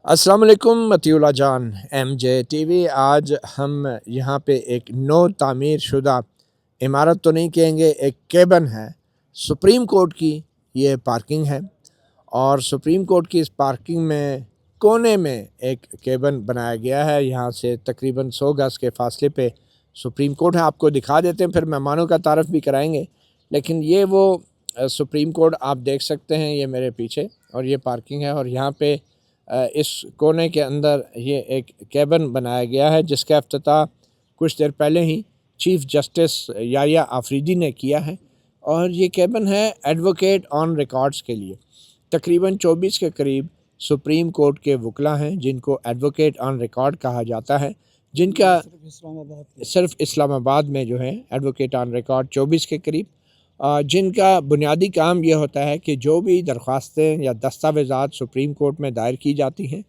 السلام علیکم مطیع اللہ جان M J T V. آج ہم یہاں پہ ایک نو تعمیر شدہ عمارت تو نہیں کہیں گے، ایک کیبن ہے سپریم کورٹ کی۔ یہ پارکنگ ہے اور سپریم کورٹ کی اس پارکنگ میں کونے میں ایک کیبن بنایا گیا ہے۔ یہاں سے تقریباً 100 گز کے فاصلے پہ سپریم کورٹ ہے۔ آپ کو دکھا دیتے ہیں، پھر مہمانوں کا تعارف بھی کرائیں گے۔ لیکن یہ وہ سپریم کورٹ آپ دیکھ سکتے ہیں، یہ میرے پیچھے، اور یہ پارکنگ ہے۔ اور یہاں پہ اس کونے کے اندر یہ ایک کیبن بنایا گیا ہے جس کا افتتاح کچھ دیر پہلے ہی چیف جسٹس یحییٰ آفریدی نے کیا ہے۔ اور یہ کیبن ہے ایڈوکیٹ آن ریکارڈز کے لیے۔ تقریباً 24 کے قریب سپریم کورٹ کے وکلاء ہیں جن کو ایڈوکیٹ آن ریکارڈ کہا جاتا ہے، جن کا صرف اسلام آباد میں جو ہے ایڈوکیٹ آن ریکارڈ 24 کے قریب، جن کا بنیادی کام یہ ہوتا ہے کہ جو بھی درخواستیں یا دستاویزات سپریم کورٹ میں دائر کی جاتی ہیں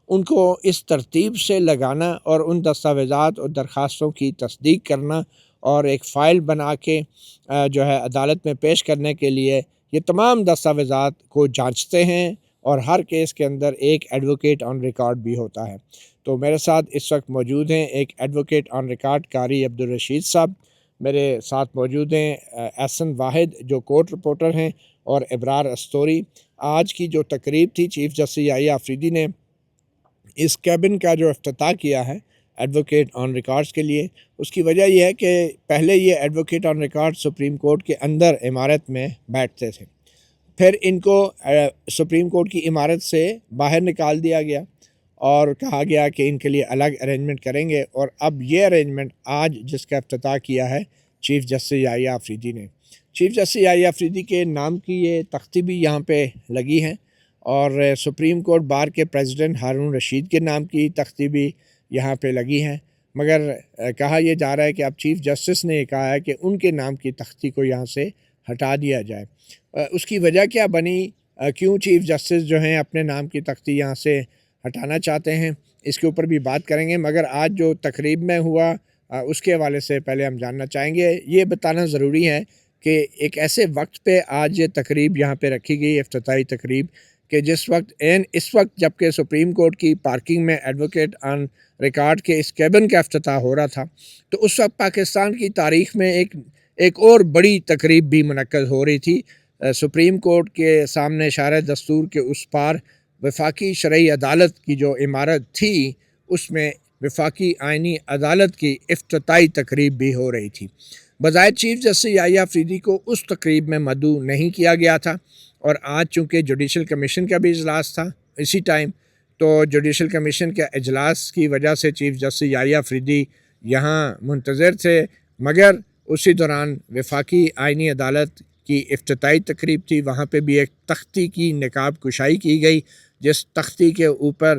ان کو اس ترتیب سے لگانا اور ان دستاویزات اور درخواستوں کی تصدیق کرنا، اور ایک فائل بنا کے جو ہے عدالت میں پیش کرنے کے لیے یہ تمام دستاویزات کو جانچتے ہیں، اور ہر کیس کے اندر ایک ایڈوکیٹ آن ریکارڈ بھی ہوتا ہے۔ تو میرے ساتھ اس وقت موجود ہیں ایک ایڈوکیٹ آن ریکارڈ قاری عبدالرشید صاحب، میرے ساتھ موجود ہیں احسن واحد جو کورٹ رپورٹر ہیں، اور ابرار استوری۔ آج کی جو تقریب تھی چیف جسٹس یحییٰ آفریدی نے اس کیبن کا جو افتتاح کیا ہے ایڈوکیٹ آن ریکارڈز کے لیے، اس کی وجہ یہ ہے کہ پہلے یہ advocate on record supreme court کے اندر عمارت میں بیٹھتے تھے، پھر ان کو سپریم کورٹ کی عمارت سے باہر نکال دیا گیا اور کہا گیا کہ ان کے لیے الگ ارینجمنٹ کریں گے۔ اور اب یہ ارینجمنٹ آج جس کا افتتاح کیا ہے چیف جسٹس یحییٰ آفریدی نے، چیف جسٹس یحییٰ آفریدی کے نام کی یہ تختی بھی یہاں پہ لگی ہے، اور سپریم کورٹ بار کے پریزیڈنٹ ہارون رشید کے نام کی تختی بھی یہاں پہ لگی ہے۔ مگر کہا یہ جا رہا ہے کہ اب چیف جسٹس نے یہ کہا ہے کہ ان کے نام کی تختی کو یہاں سے ہٹا دیا جائے۔ اس کی وجہ کیا بنی، کیوں چیف جسٹس جو ہیں اپنے نام کی تختی یہاں سے ہٹانا چاہتے ہیں، اس کے اوپر بھی بات کریں گے۔ مگر آج جو تقریب میں ہوا اس کے حوالے سے پہلے ہم جاننا چاہیں گے۔ یہ بتانا ضروری ہے کہ ایک ایسے وقت پہ آج یہ تقریب یہاں پہ رکھی گئی، افتتاحی تقریب، کہ جس وقت اس وقت جبکہ سپریم کورٹ کی پارکنگ میں ایڈوکیٹ آن ریکارڈ کے اس کیبن کا افتتاح ہو رہا تھا، تو اس وقت پاکستان کی تاریخ میں ایک اور بڑی تقریب بھی منعقد ہو رہی تھی۔ سپریم کورٹ کے سامنے شارع دستور کے اس پار وفاقی شرعی عدالت کی جو عمارت تھی، اس میں وفاقی آئینی عدالت کی افتتاحی تقریب بھی ہو رہی تھی۔ بظاہر چیف جسٹس یحییٰ آفریدی کو اس تقریب میں مدعو نہیں کیا گیا تھا، اور آج چونکہ جوڈیشل کمیشن کا بھی اجلاس تھا اسی ٹائم، تو جوڈیشل کمیشن کے اجلاس کی وجہ سے چیف جسٹس یحییٰ آفریدی یہاں منتظر تھے، مگر اسی دوران وفاقی آئینی عدالت کی افتتاحی تقریب تھی، وہاں پہ بھی ایک تختی کی نقاب کشائی کی گئی، جس تختی کے اوپر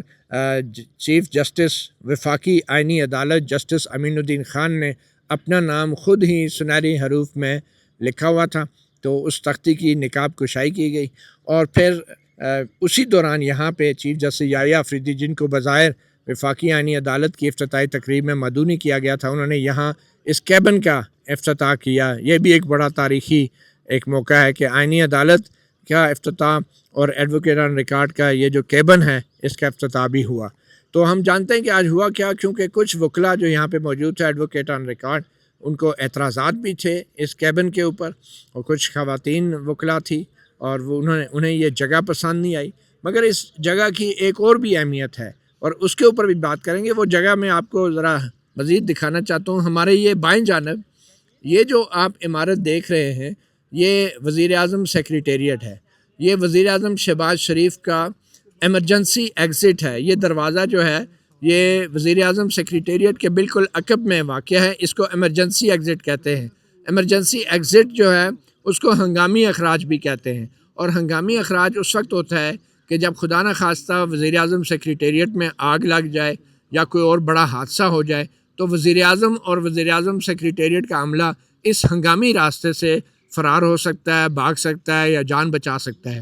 چیف جسٹس وفاقی آئینی عدالت جسٹس امین الدین خان نے اپنا نام خود ہی سنہری حروف میں لکھا ہوا تھا، تو اس تختی کی نقاب کشائی کی گئی۔ اور پھر اسی دوران یہاں پہ چیف جسٹس یحییٰ آفریدی، جن کو بظاہر وفاقی آئینی عدالت کی افتتاحی تقریب میں مدعو نہیں کیا گیا تھا، انہوں نے یہاں اس کیبن کا افتتاح کیا۔ یہ بھی ایک بڑا تاریخی ایک موقع ہے کہ آئینی عدالت کا افتتاح اور ایڈوکیٹ آن ریکارڈ کا یہ جو کیبن ہے اس کا افتتاح بھی ہوا۔ تو ہم جانتے ہیں کہ آج ہوا کیا، کیونکہ کچھ وکلاء جو یہاں پہ موجود تھے ایڈوکیٹ آن ریکارڈ، ان کو اعتراضات بھی تھے اس کیبن کے اوپر، اور کچھ خواتین وکلاء تھی، اور انہیں یہ جگہ پسند نہیں آئی۔ مگر اس جگہ کی ایک اور بھی اہمیت ہے، اور اس کے اوپر بھی بات کریں گے۔ وہ جگہ میں آپ کو ذرا مزید دکھانا چاہتا ہوں۔ ہمارے یہ بائیں جانب یہ جو آپ عمارت دیکھ رہے ہیں، یہ وزیر اعظم سیکریٹریٹ ہے۔ یہ وزیر اعظم شہباز شریف کا ایمرجنسی ایگزٹ ہے۔ یہ دروازہ جو ہے یہ وزیر اعظم سیکریٹریٹ کے بالکل عقب میں واقع ہے، اس کو ایمرجنسی ایگزٹ کہتے ہیں۔ ایمرجنسی ایگزٹ جو ہے اس کو ہنگامی اخراج بھی کہتے ہیں، اور ہنگامی اخراج اس وقت ہوتا ہے کہ جب خدا نخواستہ وزیر اعظم سیکریٹریٹ میں آگ لگ جائے یا کوئی اور بڑا حادثہ ہو جائے، تو وزیر اعظم اور وزیر اعظم سیکریٹریٹ کا عملہ اس ہنگامی راستے سے فرار ہو سکتا ہے، بھاگ سکتا ہے یا جان بچا سکتا ہے۔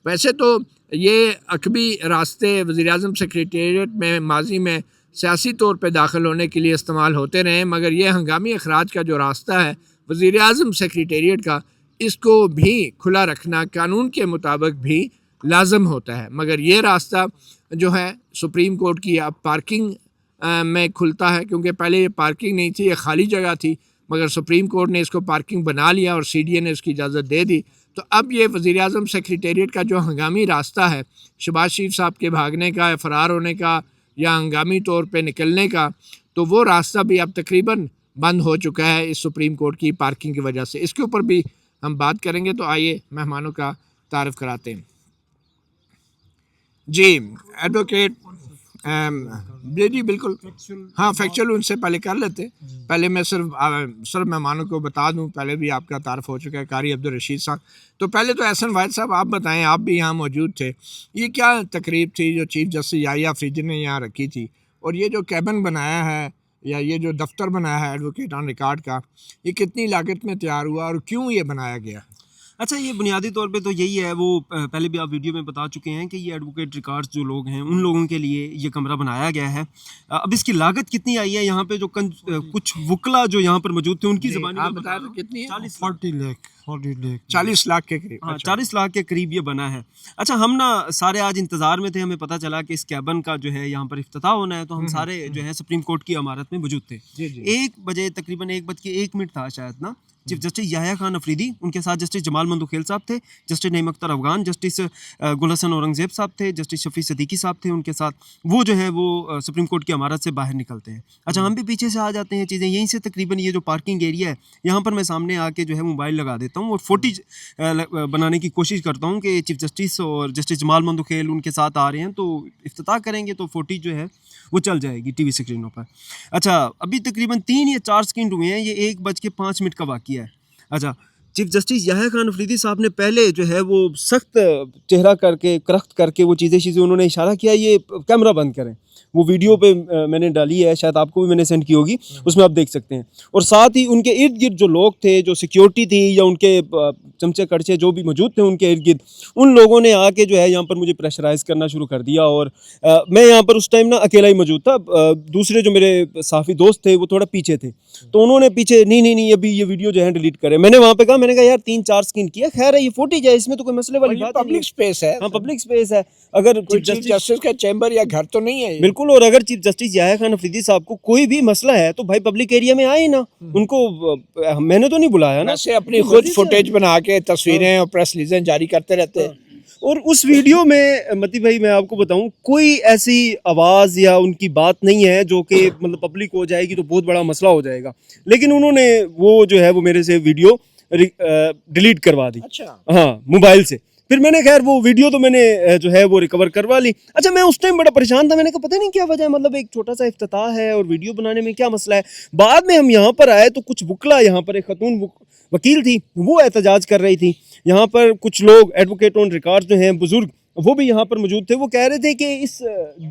ویسے تو یہ عقبی راستے وزیر اعظم سیکریٹریٹ میں ماضی میں سیاسی طور پہ داخل ہونے کے لیے استعمال ہوتے رہے، مگر یہ ہنگامی اخراج کا جو راستہ ہے وزیر اعظم سیکریٹریٹ کا، اس کو بھی کھلا رکھنا قانون کے مطابق بھی لازم ہوتا ہے۔ مگر یہ راستہ جو ہے سپریم کورٹ کی اب پارکنگ میں کھلتا ہے، کیونکہ پہلے یہ پارکنگ نہیں تھی، یہ خالی جگہ تھی، مگر سپریم کورٹ نے اس کو پارکنگ بنا لیا اور سی ڈی اے نے اس کی اجازت دے دی. تو اب یہ وزیر اعظم سیکریٹریٹ کا جو ہنگامی راستہ ہے شہباز شریف صاحب کے بھاگنے کا، فرار ہونے کا یا ہنگامی طور پہ نکلنے کا، تو وہ راستہ بھی اب تقریباً بند ہو چکا ہے اس سپریم کورٹ کی پارکنگ کی وجہ سے. اس کے اوپر بھی ہم بات کریں گے. تو آئیے مہمانوں کا تعارف کراتے ہیں. جی ایڈوکیٹ جی بالکل، ہاں فیکچول ان سے پہلے کر لیتے. پہلے میں صرف مہمانوں کو بتا دوں، پہلے بھی آپ کا تعارف ہو چکا ہے، قاری عبدالرشید صاحب. تو پہلے تو احسن واحد صاحب آپ بتائیں، آپ بھی یہاں موجود تھے، یہ کیا تقریب تھی جو چیف جسٹس یحییٰ آفریدی نے یہاں رکھی تھی، اور یہ جو کیبن بنایا ہے یا یہ جو دفتر بنایا ہے ایڈوکیٹ آن ریکارڈ کا، یہ کتنی لاگت میں تیار ہوا اور کیوں یہ بنایا گیا؟ اچھا، یہ بنیادی طور پہ تو یہی ہے، وہ پہلے بھی آپ ویڈیو میں بتا چکے ہیں کہ یہ ایڈوکیٹ ریکارڈز جو لوگ ہیں ان لوگوں کے لیے یہ کمرہ بنایا گیا ہے. اب اس کی لاگت کتنی آئی ہے، یہاں پہ جو کچھ وکلا جو یہاں پر موجود تھے ان کی زبانی آپ بتا رہے کتنی ہے؟ 40 لاکھ کے قریب. 40 لاکھ کے قریب یہ بنا ہے. اچھا، ہم نا سارے آج انتظار میں تھے، ہمیں پتہ چلا کہ اس کیبن کا جو ہے یہاں پر افتتاح ہونا ہے، تو ہم سارے جو ہے سپریم کورٹ کی عمارت میں موجود تھے. 1 بجے تقریباً 1:01 تھا شاید نا، چیف جسٹس یحییٰ خان آفریدی، ان کے ساتھ جسٹس جمال مندوخیل صاحب تھے، جسٹس نعیم اختر افغان، جسٹس گل حسن اورنگزیب صاحب تھے، جسٹس شفیع صدیقی صاحب تھے ان کے ساتھ. وہ جو ہے وہ سپریم کورٹ کی عمارت سے باہر نکلتے ہیں. اچھا، ہم بھی پیچھے سے آ جاتے ہیں چیزیں یہیں سے. تقریباً یہ جو پارکنگ ایریا ہے یہاں پر میں سامنے آ کے جو ہے موبائل لگا دیتا ہوں اور فوٹیج بنانے کی کوشش کرتا ہوں کہ چیف جسٹس اور جسٹس جمال مندوخیل ان کے ساتھ آ رہے ہیں، تو افتتاح کریں گے تو فوٹیج جو ہے وہ چل جائے گی ٹی وی اسکرینوں پر. اچھا، ابھی تقریباً 3 یا 4 سیکنڈ ہوئے ہیں، یہ 1:05 کا واقعہ ہے. اچھا، چیف جسٹس یحییٰ خان آفریدی صاحب نے پہلے جو ہے وہ سخت چہرہ کر کے کرخت کر کے وہ چیزیں انہوں نے اشارہ کیا یہ کیمرہ بند کریں. وہ ویڈیو پہ میں نے ڈالی ہے، شاید آپ کو بھی میں نے سینڈ کی ہوگی، اس میں آپ دیکھ سکتے ہیں. اور ساتھ ہی ان کے ارد گرد جو لوگ تھے، جو سیکیورٹی تھی یا ان کے چمچے کڑچے جو بھی موجود تھے ان کے ارد گرد، ان لوگوں نے آ کے جو ہے یہاں پر مجھے پریشرائز کرنا شروع کر دیا. اور میں یہاں پر اس ٹائم نا اکیلا ہی موجود تھا. دوسرے جو میرے صحافی دوست تھے وہ تھوڑا پیچھے تھے، تو انہوں نے پیچھے نہیں ابھی یہ ویڈیو جو ہے ڈیلیٹ کرے. میں نے وہاں پہ کہا، میں نے کہا یار 3-4 سیکنڈ کیا، خیر ہے یہ فوٹیج ہے، اس میں تو کوئی مسئلے والی بات نہیں. پبلک سپیس ہے. ہاں پبلک سپیس ہے. اگر چیف جسٹس کا چیمبر یا گھر تو نہیں ہے بالکل. اور اگر چیف جسٹس یحییٰ خان آفریدی صاحب کو کوئی بھی مسئلہ ہے تو بھائی پبلک ایریا میں آئے نا، ان کو میں نے تو نہیں بلایا نا. ایسے اپنی خود فوٹیج بنا کے تصویریں اور پریس ریلیزیں جاری کرتے رہتے ہیں. اور اس ویڈیو میں متی بھائی میں آپ کو بتاؤں، کوئی ایسی آواز یا ان کی بات نہیں ہے جو کہ مطلب پبلک ہو جائے گی تو بہت بڑا مسئلہ ہو جائے گا. لیکن انہوں نے وہ جو ہے وہ میرے سے ویڈیو ڈیلیٹ کروا دی. اچھا، ہاں موبائل سے. پھر میں نے خیر وہ ویڈیو تو میں نے جو ہے وہ ریکور کروا لی. اچھا، میں اس ٹائم بڑا پریشان تھا، میں نے کہا پتہ نہیں کیا وجہ ہے، مطلب ایک چھوٹا سا افتتاح ہے اور ویڈیو بنانے میں کیا مسئلہ ہے. بعد میں ہم یہاں پر آئے تو کچھ وکلا، یہاں پر ایک خاتون وکیل تھی، وہ احتجاج کر رہی تھی. یہاں پر کچھ لوگ ایڈوکیٹ آن ریکارڈ جو ہیں بزرگ، وہ بھی یہاں پر موجود تھے. وہ کہہ رہے تھے کہ اس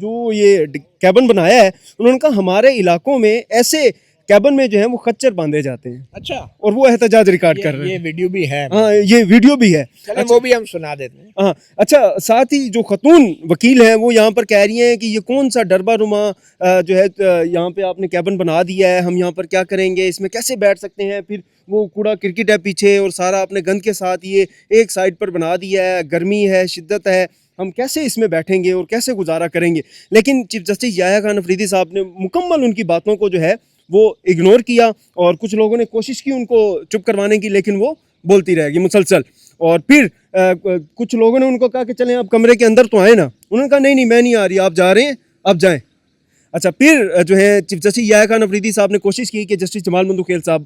جو یہ کیبن بنایا ہے، انہوں نے کہا ہمارے علاقوں میں ایسے کیبن میں جو ہے وہ خچر باندھے جاتے ہیں. اچھا، اور وہ احتجاج ریکارڈ کر رہے ہیں. یہ ویڈیو بھی ہے. ہاں یہ ویڈیو بھی ہے. وہ بھی ہم سنا دیتے ہیں. ہاں اچھا، ساتھ ہی جو خاتون وکیل ہیں وہ یہاں پر کہہ رہی ہیں کہ یہ کون سا ڈربا نما جو ہے یہاں پہ آپ نے کیبن بنا دیا ہے، ہم یہاں پر کیا کریں گے، اس میں کیسے بیٹھ سکتے ہیں. پھر وہ کوڑا کرکٹ ہے پیچھے اور سارا اپنے گند کے ساتھ یہ ایک سائڈ پر بنا دیا ہے، گرمی ہے، شدت ہے، ہم کیسے اس میں بیٹھیں گے اور کیسے گزارا کریں گے. لیکن چیف جسٹس یحییٰ خان آفریدی صاحب نے مکمل ان کی باتوں کو جو ہے وہ اگنور کیا. اور کچھ لوگوں نے کوشش کی ان کو چپ کروانے کی، لیکن وہ بولتی رہے گی مسلسل. اور پھر کچھ لوگوں نے ان کو کہا کہ چلیں آپ کمرے کے اندر تو آئیں نا. انہوں نے کہا نہیں میں نہیں آ رہی، آپ جا رہے ہیں آپ جائیں. اچھا، پھر جو ہے چیف جسٹس یحییٰ خان آفریدی صاحب نے کوشش کی کہ جسٹس جمال مندوخیل صاحب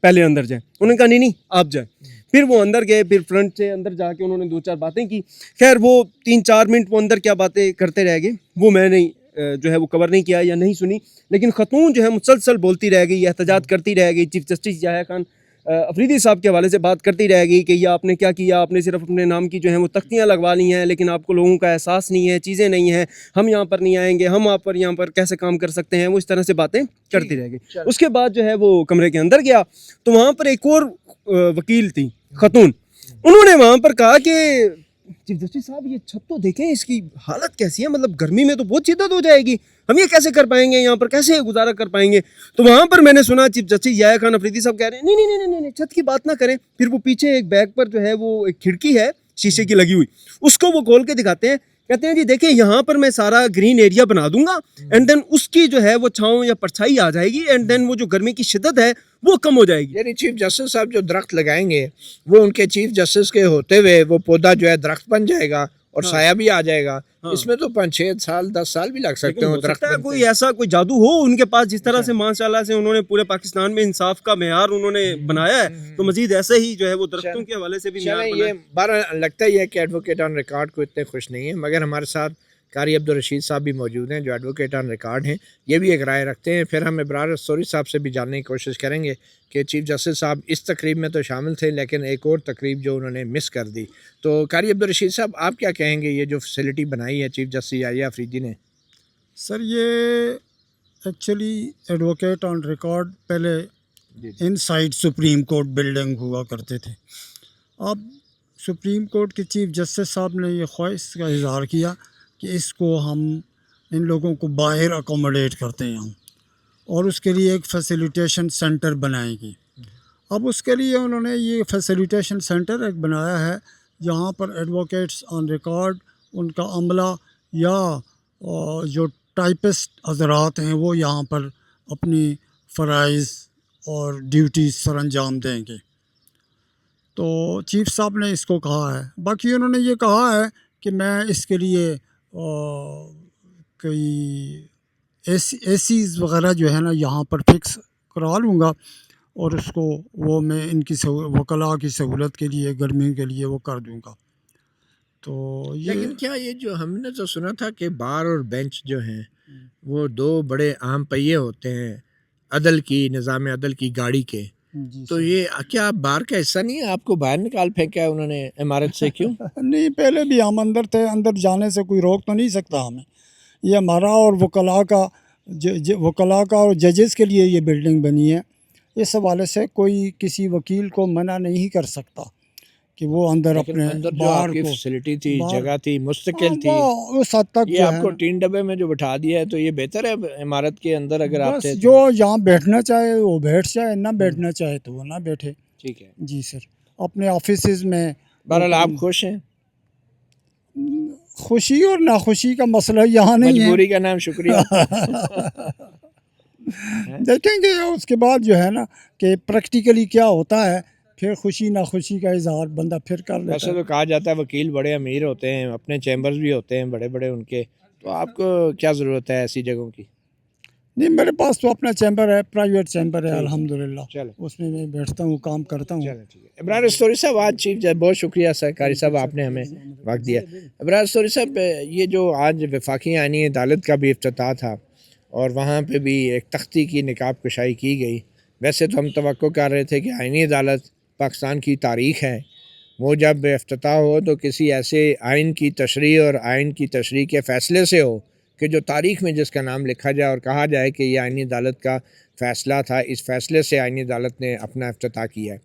پہلے اندر جائیں. انہوں نے کہا نہیں آپ جائیں. پھر وہ اندر گئے، پھر فرنٹ سے اندر جا کے انہوں نے 2-4 باتیں کی. خیر وہ 3-4 منٹ وہ اندر کیا باتیں کرتے رہ گئے وہ میں نہیں جو ہے وہ کور نہیں کیا یا نہیں سنی. لیکن خاتون جو ہے مسلسل بولتی رہ گئی، احتجاج کرتی رہ گئی، چیف جسٹس یحییٰ خان آفریدی صاحب کے حوالے سے بات کرتی رہ گئی کہ یہ آپ نے کیا کیا، آپ نے صرف اپنے نام کی جو ہیں وہ تختیاں لگوا لی ہیں، لیکن آپ کو لوگوں کا احساس نہیں ہے، چیزیں نہیں ہیں، ہم یہاں پر نہیں آئیں گے، ہم آپ پر یہاں پر کیسے کام کر سکتے ہیں. وہ اس طرح سے باتیں کرتی رہ گئی. اس کے بعد جو ہے وہ کمرے کے اندر گیا تو وہاں پر ایک اور وکیل تھی خاتون. انہوں نے وہاں پر کہا کہ چیف جسٹس صاحب یہ چھت تو دیکھیں، اس کی حالت کیسی ہے، مطلب گرمی میں تو بہت شدت ہو جائے گی، ہم یہ کیسے کر پائیں گے، یہاں پر کیسے گزارا کر پائیں گے. تو وہاں پر میں نے سنا چیف جسٹس یحییٰ خان آفریدی صاحب کہہ رہے ہیں نہیں چھت کی بات نہ کریں. پھر وہ پیچھے ایک بیگ پر جو ہے وہ ایک کھڑکی ہے شیشے کی لگی ہوئی، اس کو وہ کھول کے دکھاتے ہیں کہتے ہیں جی دیکھیں یہاں پر میں سارا گرین ایریا بنا دوں گا اینڈ دین اس کی جو ہے وہ چھاؤں یا پرچھائی آ جائے گی اینڈ دین وہ جو گرمی کی شدت ہے وہ کم ہو جائے گی. یعنی چیف جسٹس صاحب جو درخت لگائیں گے وہ ان کے چیف جسٹس کے ہوتے ہوئے وہ پودا جو ہے درخت بن جائے گا اور سایہ بھی آ جائے گا. اس میں تو 5-6 سال 10 سال بھی لگ سکتے ہیں درخت. کوئی ایسا کوئی جادو ہو ان کے پاس جس طرح سے ماشاءاللہ سے انہوں نے پورے پاکستان میں انصاف کا معیار انہوں نے بنایا ہے تو مزید ایسے ہی جو ہے وہ درختوں کے حوالے سے بھی معیار یہ بارہ لگتا ہی ہے کہ ایڈوکیٹ آن ریکارڈ کو اتنے خوش نہیں ہے، مگر ہمارے ساتھ قاری عبدالرشید صاحب بھی موجود ہیں جو ایڈوکیٹ آن ریکارڈ ہیں، یہ بھی ایک رائے رکھتے ہیں. پھر ہم ابرار السوری صاحب سے بھی جاننے کی کوشش کریں گے کہ چیف جسٹس صاحب اس تقریب میں تو شامل تھے لیکن ایک اور تقریب جو انہوں نے مس کر دی. تو قاری عبدالرشید صاحب آپ کیا کہیں گے یہ جو فیسلٹی بنائی ہے چیف جسٹس یحییٰ آفریدی نے؟ سر یہ ایکچولی ایڈوکیٹ آن ریکارڈ پہلے ان سائڈ سپریم کورٹ بلڈنگ ہوا کرتے تھے. اب سپریم کورٹ کے چیف جسٹس صاحب نے یہ خواہش کا اظہار کیا کہ اس کو ہم ان لوگوں کو باہر اکوموڈیٹ کرتے ہیں ہم اور اس کے لیے ایک فیسیلیٹیشن سینٹر بنائیں گے. اب اس کے لیے انہوں نے یہ فیسیلیٹیشن سینٹر ایک بنایا ہے جہاں پر ایڈوکیٹس آن ریکارڈ ان کا عملہ یا جو ٹائپسٹ حضرات ہیں وہ یہاں پر اپنی فرائض اور ڈیوٹیز سر انجام دیں گے. تو چیف صاحب نے اس کو کہا ہے. باقی انہوں نے یہ کہا ہے کہ میں اس کے لیے کوئی اے سیز وغیرہ جو ہے نا یہاں پر فکس کرا لوں گا اور اس کو وہ میں ان کی وکلاء کی سہولت کے لیے گرمیوں کے لیے وہ کر دوں گا. تو لیکن کیا یہ جو ہم نے تو سنا تھا کہ بار اور بینچ جو ہیں وہ 2 بڑے اہم پہیے ہوتے ہیں عدل کی، نظام عدل کی گاڑی کے، تو یہ کیا بار کا حصہ نہیں ہے؟ آپ کو باہر نکال پھینکا ہے انہوں نے عمارت سے؟ کیوں نہیں، پہلے بھی ہم اندر تھے، اندر جانے سے کوئی روک تو نہیں سکتا ہمیں. یہ ہمارا اور وکلاء کا اور ججز کے لیے یہ بلڈنگ بنی ہے. اس حوالے سے کوئی کسی وکیل کو منع نہیں کر سکتا کہ وہ اندر اپنے بار کی فیسلٹی تھی، جگہ تھی، مستقل تھی، اس حد تک یہ آپ کو ٹین ڈبے میں جو بٹھا دیا ہے تو یہ بہتر ہے عمارت کے اندر اگر آپ بس جو یہاں بیٹھنا چاہے وہ بیٹھ جائے، نہ بیٹھنا چاہے تو وہ نہ بیٹھے. ٹھیک ہے جی سر. اپنے آفیسز میں بہرحال آپ خوش ہیں؟ خوشی اور ناخوشی کا مسئلہ یہاں نہیں ہے، مجبوری کا نام شکریہ. دیکھیں گے اس کے بعد جو ہے نا کہ پریکٹیکلی کیا ہوتا ہے، پھر خوشی ناخوشی کا اظہار بندہ پھر کر لیتا ویسے ہے. تو کہا جاتا ہے وکیل بڑے امیر ہوتے ہیں، اپنے چیمبرز بھی ہوتے ہیں بڑے بڑے ان کے، تو آپ کو کیا ضرورت ہے ایسی جگہوں کی؟ نہیں، میرے پاس تو اپنا چیمبر ہے، پرائیویٹ چیمبر ہے الحمدللہ، چلیں اس میں بیٹھتا ہوں، کام کرتا ہوں. چلیں ٹھیک ہے. ابرار السوری صاحب آج چیف جج، بہت شکریہ سر قاری صاحب آپ نے ہمیں وقت دیا. ابرار السوری صاحب یہ جو آج وفاقی آئینی عدالت کا بھی افتتاح تھا اور وہاں پہ بھی ایک تختی کی نقاب کشائی کی گئی. ویسے تو ہم توقع کر رہے تھے کہ آئینی عدالت پاکستان کی تاریخ ہے، وہ جب افتتاح ہو تو کسی ایسے آئین کی تشریح اور آئین کی تشریح کے فیصلے سے ہو کہ جو تاریخ میں جس کا نام لکھا جائے اور کہا جائے کہ یہ آئینی عدالت کا فیصلہ تھا، اس فیصلے سے آئینی عدالت نے اپنا افتتاح کیا ہے.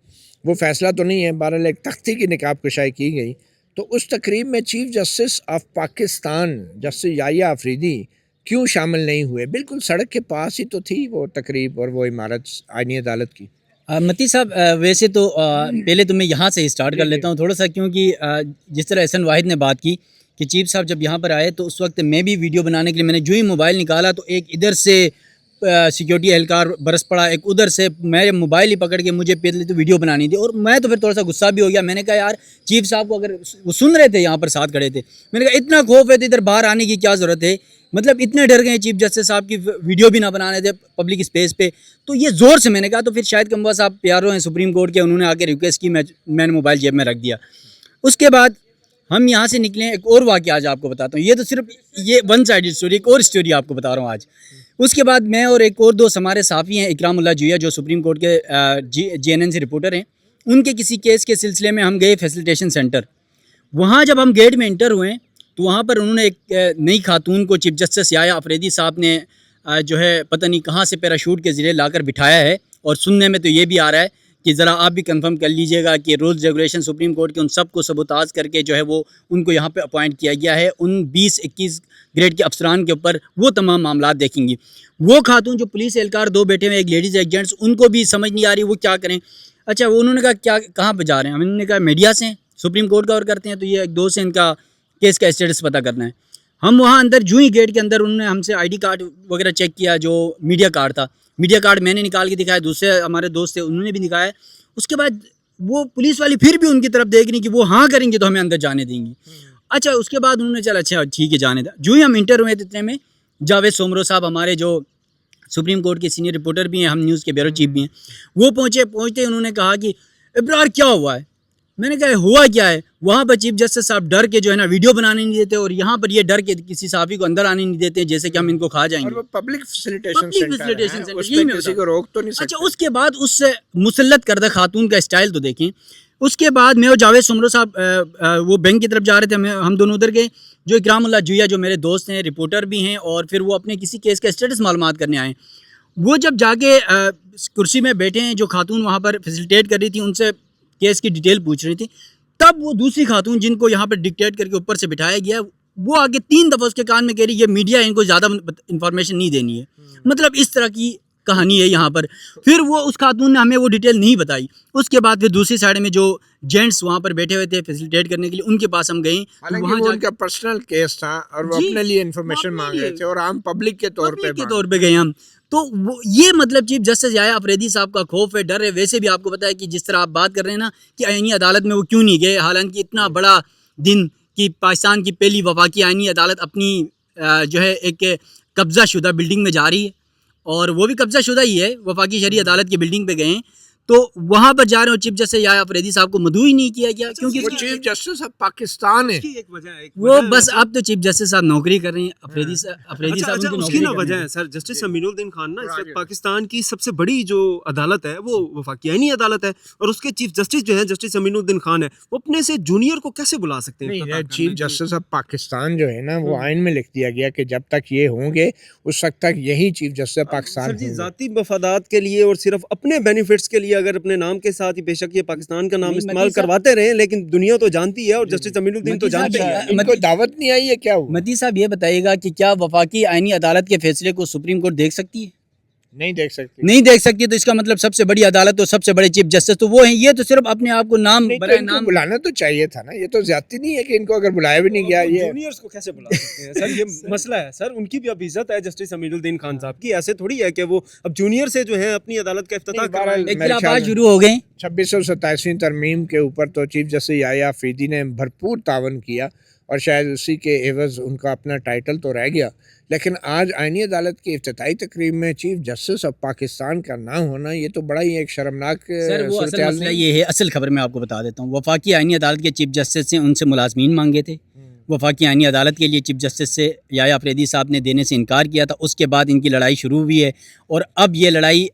وہ فیصلہ تو نہیں ہے، بہرحال ایک تختی کی نقاب کشائی کی گئی. تو اس تقریب میں chief justice of Pakistan justice Yahya Afridi کیوں شامل نہیں ہوئے؟ بالکل سڑک کے پاس ہی تو تھی وہ تقریب اور وہ عمارت آئینی عدالت کی. متی صاحب ویسے تو پہلے تو میں یہاں سے اسٹارٹ کر لیتا ہوں تھوڑا سا، کیونکہ جس طرح احسن واحد نے بات کی کہ چیف صاحب جب یہاں پر آئے تو اس وقت میں بھی ویڈیو بنانے کے لیے میں نے جو ہی موبائل نکالا تو ایک ادھر سے سیکیورٹی اہلکار برس پڑا، ایک ادھر سے، میں موبائل ہی پکڑ کے مجھے پہلے تو ویڈیو بنانی تھی اور میں تو پھر تھوڑا سا غصہ بھی ہو گیا. میں نے کہا یار چیف صاحب کو، اگر وہ سن رہے تھے یہاں پر ساتھ کھڑے تھے، میں نے کہا اتنا خوف ہے تو ادھر باہر آنے کی کیا ضرورت ہے؟ مطلب اتنے ڈر گئے چیف جسٹس صاحب کی ویڈیو بھی نہ بنانے تھے پبلک اسپیس پہ. تو یہ زور سے میں نے کہا تو پھر شاید کمبا صاحب پیارو ہیں سپریم کورٹ کے، انہوں نے آ کے ریکویسٹ کی، میں نے موبائل جیب میں رکھ دیا. اس کے بعد ہم یہاں سے نکلے. ایک اور واقعہ آج آپ کو بتاتا ہوں، یہ تو صرف یہ ون سائڈ اسٹوری، ایک اور اسٹوری آپ کو بتا رہا ہوں آج. اس کے بعد میں اور ایک اور دوست ہمارے صحافی ہیں اکرام اللہ جویا جو سپریم کورٹ کے JNN سے رپورٹر ہیں، ان کے کسی کیس کے سلسلے میں ہم گئے فیسیلیٹیشن سینٹر. وہاں جب ہم گیٹ میں انٹر ہوئے تو وہاں پر انہوں نے ایک نئی خاتون کو چیف جسٹس یحییٰ آفریدی صاحب نے جو ہے پتہ نہیں کہاں سے پیراشوٹ کے ذریعے لا کر بٹھایا ہے. اور سننے میں تو یہ بھی آ رہا ہے کہ ذرا آپ بھی کنفرم کر لیجئے گا کہ رولز ریگولیشن سپریم کورٹ کے ان سب کو سبوتاژ کر کے جو ہے وہ ان کو یہاں پہ اپوائنٹ کیا گیا ہے. ان 20-21 گریڈ کے افسران کے اوپر وہ تمام معاملات دیکھیں گی. وہ خاتون جو پولیس اہلکار 2 بیٹھے ہوئے، ایک لیڈیز ایک جینٹس، ان کو بھی سمجھ نہیں آ رہی وہ کیا کریں. اچھا وہ انہوں نے کہا کیا کہاں پہ جا رہے ہیں؟ ہم نے کہا میڈیا سے، سپریم کورٹ کور کرتے ہیں. تو یہ ایک دوست سے ان کا کیس کا اسٹیٹس پتہ کرنا ہے. ہم وہاں اندر جو ہی گیٹ کے اندر انہوں نے ہم سے آئی ڈی کارڈ وغیرہ چیک کیا, جو میڈیا کارڈ تھا, میڈیا کارڈ میں نے نکال کے دکھایا, دوسرے ہمارے دوست تھے انہوں نے بھی دکھایا. اس کے بعد وہ پولیس والی پھر بھی ان کی طرف دیکھ رہی کہ وہ ہاں کریں گے تو ہمیں اندر جانے دیں گی. اچھا اس کے بعد انہوں نے چلا اچھا ٹھیک ہے جانے دا. جو ہی ہم انٹر ہوئے اتنے میں جاوید سومرو صاحب ہمارے جو سپریم کورٹ کے سینئر رپورٹر بھی ہیں, ہم نیوز کے بیورو چیف بھی ہیں, وہ پہنچتے انہوں نے کہا کہ ابرار کیا ہوا ہے. میں نے کہا ہوا کیا ہے. وہاں پر چیف جسٹس صاحب ڈر کے جو ہے نا ویڈیو بنانے نہیں دیتے, اور یہاں پر یہ ڈر کے کسی صحافی کو اندر آنے نہیں دیتے جیسے کہ ہم ان کو کھا جائیں گے. پبلک فیسیلیٹیشن سینٹر اس میں کو روک تو نہیں سکتے. اچھا اس کے بعد اس سے مسلط کردہ خاتون کا اسٹائل تو دیکھیں. اس کے بعد میں اور جاوید سومرو صاحب وہ بینک کی طرف جا رہے تھے, ہم دونوں ادھر گئے. جو اکرام اللہ جویا جو میرے دوست ہیں, رپورٹر بھی ہیں, اور پھر وہ اپنے کسی کیس کا اسٹیٹس معلومات کرنے آئے. وہ جب جا کے کرسی میں بیٹھے ہیں, جو خاتون وہاں پر فیسیلیٹیٹ کر رہی تھی ان سے کیس کی ڈیٹیل پوچھ رہی تھی, تب وہ دوسری خاتون جن کو یہاں پر ڈکٹیٹ کر کے اوپر سے بٹھایا گیا وہ آگے 3 دفعہ اس کے کان میں کہہ رہی یہ میڈیا ان کو زیادہ انفارمیشن نہیں دینی ہے. مطلب اس طرح کی کہانی ہے یہاں پر. پھر وہ اس خاتون نے ہمیں وہ ڈیٹیل نہیں بتائی. اس کے بعد پھر دوسری سائڈ میں جو جینٹس وہاں پر بیٹھے ہوئے تھے فیسیلیٹیٹ کرنے کے لیے, ان کے پاس ہم گئے. حالانکہ وہ ان کا پرسنل کیس تھا اور وہ اپنے لیے انفارمیشن مانگ رہے تھے, اور عام پبلک کے طور پہ گئے ہم. تو یہ مطلب چیف جسٹس یحییٰ افریدی صاحب کا خوف ہے, ڈر ہے. ویسے بھی آپ کو پتہ ہے کہ جس طرح آپ بات کر رہے ہیں نا کہ آئینی عدالت میں وہ کیوں نہیں گئے, حالانکہ اتنا بڑا دن کہ پاکستان کی پہلی وفاقی آئینی عدالت اپنی جو ہے ایک قبضہ شدہ بلڈنگ میں جا رہی ہے, اور وہ بھی قبضہ شدہ ہی ہے, وفاقی شرعی عدالت کی بلڈنگ پہ گئے ہیں. تو وہاں پر جا رہے ہیں, اور چیف جسٹس یحییٰ افریدی صاحب کو مدعو ہی نہیں کیا گیا, کیونکہ وہ چیف جسٹس آف پاکستان ہے. وہ بس اب تو چیف جسٹس صاحب نوکری کر رہے ہیں. افریدی صاحب ان کی اس کی نوکری نا وجہ ہے سر, جسٹس امین الدین خان نا اس وقت پاکستان کی سب سے بڑی جو عدالت ہے وہ وفاقی آئینی عدالت ہے, اور اس کے چیف جسٹس جو ہے جسٹس امین الدین خان ہے, وہ اپنے سے جونیئر کو کیسے بلا سکتے ہیں؟ چیف جسٹس آف پاکستان جو ہے نا وہ آئین میں لکھ دیا گیا کہ جب تک یہ ہوں گے اس وقت تک یہی چیف جسٹس پاکستان. ذاتی مفادات کے لیے اور صرف اپنے بینیفٹس کے لیے اگر اپنے نام کے ساتھ ہی بے شک یہ پاکستان کا نام استعمال کرواتے رہے, لیکن دنیا تو جانتی ہے اور جسٹس امین الدین تو جانتے ہیں. ان کو دعوت نہیں آئی ہے کیا ہوا؟ مہدی صاحب یہ بتائیے گا کہ کیا وفاقی آئینی عدالت کے فیصلے کو سپریم کورٹ دیکھ سکتی ہے؟ نہیں دیکھ سکتی. نہیں دیکھ سکتی. تو اس کا مطلب سب سے بڑی عدالت اور سب سے بڑے چیف جسٹس تو وہ ہیں. یہ تو صرف اپنے آپ کو نام برائے نام بلانا تو چاہیے تھا نا. یہ تو زیادتی نہیں ہے کہ ان کو اگر بلایا بھی نہیں گیا. یہ جونیئرز کو کیسے بلا سکتے ہیں سر؟ یہ مسئلہ ہے سر, ان کی بھی اب عزت ہے جسٹس امین الدین خان صاحب کی. ایسے تھوڑی ہے کہ وہ اب جونیئر سے جو ہے اپنی عدالت کا افتتاح کر رہے ہیں. اختلافات شروع ہو گئے. 2687ویں ترمیم کے اوپر تو چیف جسٹس یحییٰ افریدی نے بھرپور تعاون کیا, اور شاید اسی کے عوض ان کا اپنا ٹائٹل تو رہ گیا. لیکن آج آئینی عدالت کی افتتاحی تقریب میں چیف جسٹس آف پاکستان کا نہ ہونا یہ تو بڑا ہی ایک شرمناک صورتحال ہے. یہ ہے اصل خبر میں آپ کو بتا دیتا ہوں. وفاقی آئینی عدالت کے چیف جسٹس سے ان سے ملازمین مانگے تھے. وفاقی آئینی عدالت کے لیے چیف جسٹس سے یحییٰ افریدی صاحب نے دینے سے انکار کیا تھا. اس کے بعد ان کی لڑائی شروع ہوئی ہے, اور اب یہ لڑائی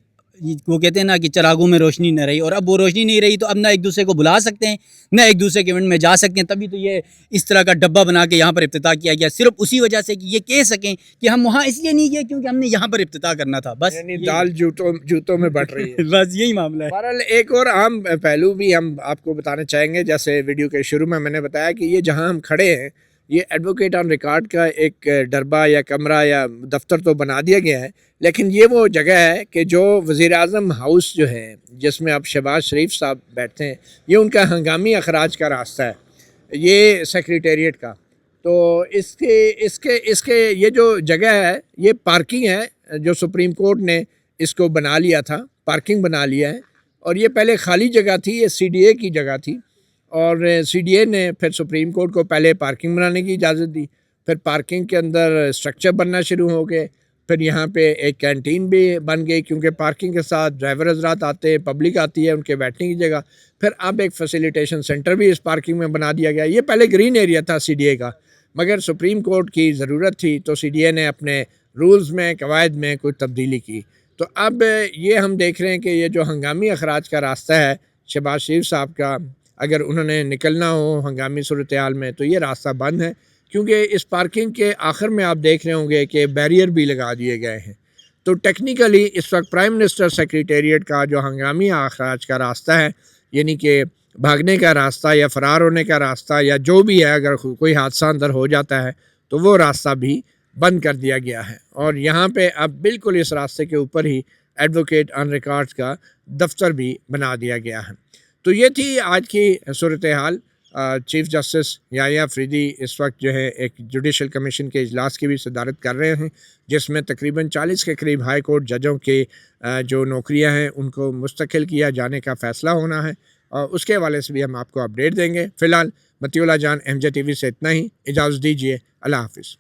وہ کہتے ہیں نا کہ چراغوں میں روشنی نہ رہی, اور اب وہ روشنی نہیں رہی تو اب نہ ایک دوسرے کو بلا سکتے ہیں نہ ایک دوسرے کے ایونٹ میں جا سکتے ہیں. تبھی تو یہ اس طرح کا ڈبہ بنا کے یہاں پر افتتاح کیا گیا, صرف اسی وجہ سے کہ یہ کہہ سکیں کہ ہم وہاں اس لیے نہیں گئے کیونکہ ہم نے یہاں پر افتتاح کرنا تھا. بس یعنی دال جوتوں میں بٹ رہی ہے. بس یہی معاملہ ہے. بہرحال ایک اور اہم پہلو بھی ہم آپ کو بتانا چاہیں گے. جیسے ویڈیو کے شروع میں نے بتایا کہ یہ جہاں ہم کھڑے ہیں یہ ایڈوکیٹ آن ریکارڈ کا ایک ڈربہ یا کمرہ یا دفتر تو بنا دیا گیا ہے, لیکن یہ وہ جگہ ہے کہ جو وزیر اعظم ہاؤس جو ہے جس میں اب شہباز شریف صاحب بیٹھتے ہیں, یہ ان کا ہنگامی اخراج کا راستہ ہے, یہ سیکریٹریٹ کا. تو اس کے یہ جو جگہ ہے یہ پارکنگ ہے, جو سپریم کورٹ نے اس کو بنا لیا تھا, پارکنگ بنا لیا ہے. اور یہ پہلے خالی جگہ تھی, یہ CDA کی جگہ تھی, اور CDA نے پھر سپریم کورٹ کو پہلے پارکنگ بنانے کی اجازت دی. پھر پارکنگ کے اندر اسٹرکچر بننا شروع ہو گئے. پھر یہاں پہ ایک کینٹین بھی بن گئی, کیونکہ پارکنگ کے ساتھ ڈرائیور حضرات آتے ہیں, پبلک آتی ہے, ان کے بیٹھنے کی جگہ. پھر اب ایک فیسیلیٹیشن سینٹر بھی اس پارکنگ میں بنا دیا گیا. یہ پہلے گرین ایریا تھا CDA کا, مگر سپریم کورٹ کی ضرورت تھی تو CDA نے اپنے رولز میں قواعد میں کوئی تبدیلی کی. تو اب یہ ہم دیکھ رہے ہیں کہ یہ جو ہنگامی اخراج کا راستہ ہے شہباز شریف صاحب کا, اگر انہوں نے نکلنا ہو ہنگامی صورتحال میں تو یہ راستہ بند ہے, کیونکہ اس پارکنگ کے آخر میں آپ دیکھ رہے ہوں گے کہ بیریئر بھی لگا دیے گئے ہیں. تو ٹیکنیکلی اس وقت پرائم منسٹر سیکریٹریٹ کا جو ہنگامی اخراج کا راستہ ہے, یعنی کہ بھاگنے کا راستہ یا فرار ہونے کا راستہ یا جو بھی ہے, اگر کوئی حادثہ اندر ہو جاتا ہے تو وہ راستہ بھی بند کر دیا گیا ہے. اور یہاں پہ اب بالکل اس راستے کے اوپر ہی ایڈوکیٹ آن ریکارڈز کا دفتر بھی بنا دیا گیا ہے. تو یہ تھی آج کی صورتحال. چیف جسٹس یحییٰ افریدی اس وقت جو ہے ایک جوڈیشل کمیشن کے اجلاس کی بھی صدارت کر رہے ہیں، جس میں تقریباً 40 کے قریب ہائی کورٹ ججوں کے جو نوکریاں ہیں ان کو مستقل کیا جانے کا فیصلہ ہونا ہے، اور اس کے حوالے سے بھی ہم آپ کو اپڈیٹ دیں گے۔ فی الحال مطیع اللہ جان MJ TV سے اتنا ہی، اجازت دیجیے، اللہ حافظ۔